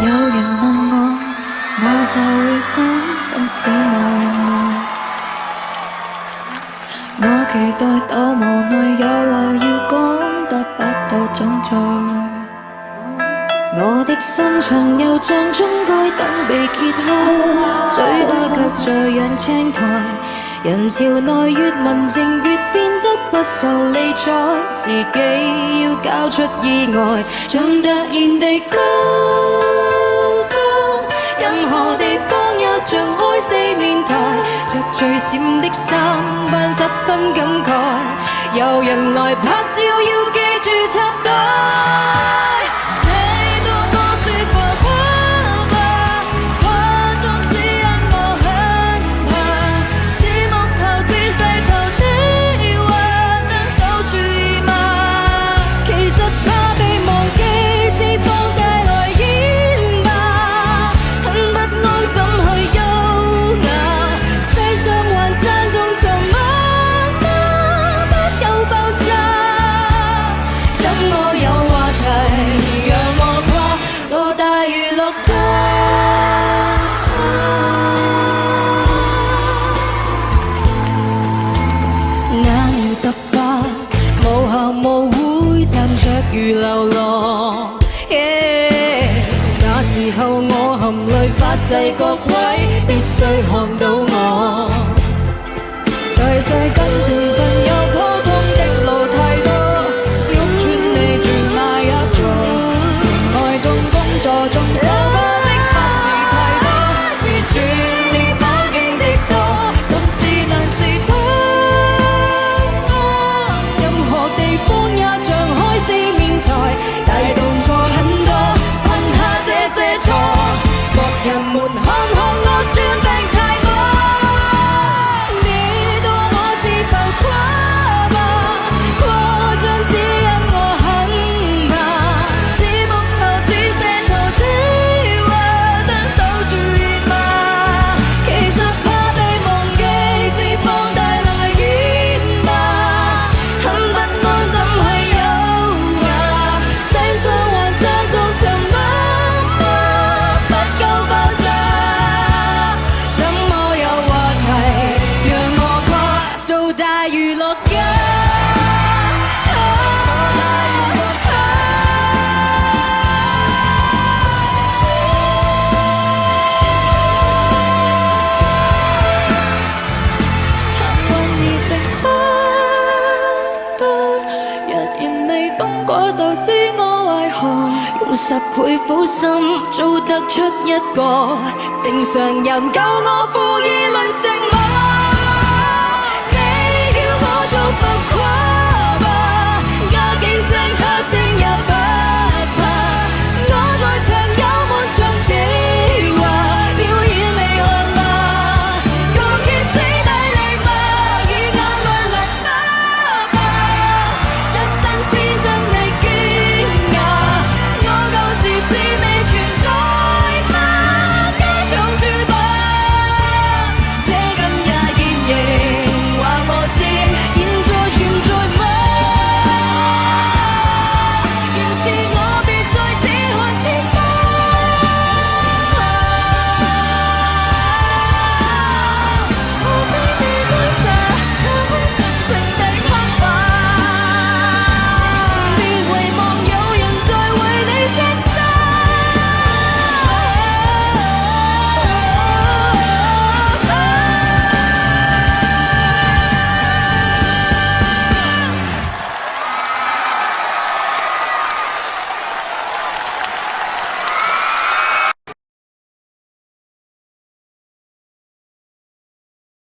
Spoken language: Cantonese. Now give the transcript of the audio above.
有人問我，我就會講，但是無人來。我期待到無奈，有話要講，得不到總在。我的心腸又像鐘蓋，等被揭開，嘴巴卻在讓青苔。人潮內越文靜越變得不受理睬，自己要交出意外，像突然地高高，任何地方也像開四面台，着最閃的衫扮十分感慨，有人來拍照要記住插袋。如流浪，那時候我含淚發誓各位必須看到我，在世間緣分有拖通的路太多，屋邨你住哪一座？情愛中工作中受過的不是太多，自轉的跑徑的多，總是難自拖。任何地方也像開四面台，大動錯很多，犯下這些錯，各人們看看我算病太多。你當我是浮誇吧，誇張只因我很怕，似木頭似石頭的話得到注意嗎？其實怕被忘記，只放大來演吧，很不安怎去優雅，世上還讚頌沉默嗎？不夠爆炸，怎麼有話題讓我跨做大娛樂家？幸運而並不多，若然未懂過就知我為何，用10倍苦心做得出一個正常人，夠我負議論成魔。